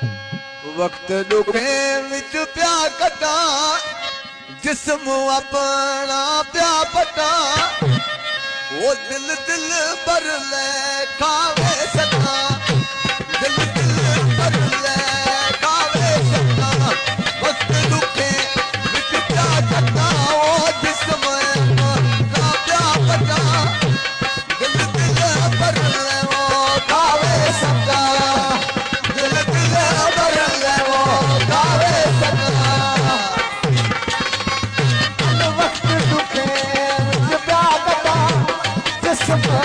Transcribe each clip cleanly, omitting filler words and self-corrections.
वक्त दुखे विच प्या कटा जिस्म अपना प्या पटा वो दिल दिल पर ले खावे सता दिल दिल पर ले खावे सता वक्त दुखे विच प्या कटा वो जिस्म अपना प्या पटा दिल दिल पर ले वो खावे सता दिल दिल पर ले वो खावे सता वक्त दुखे विच प्या कटा जिस्म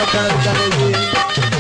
अपना जी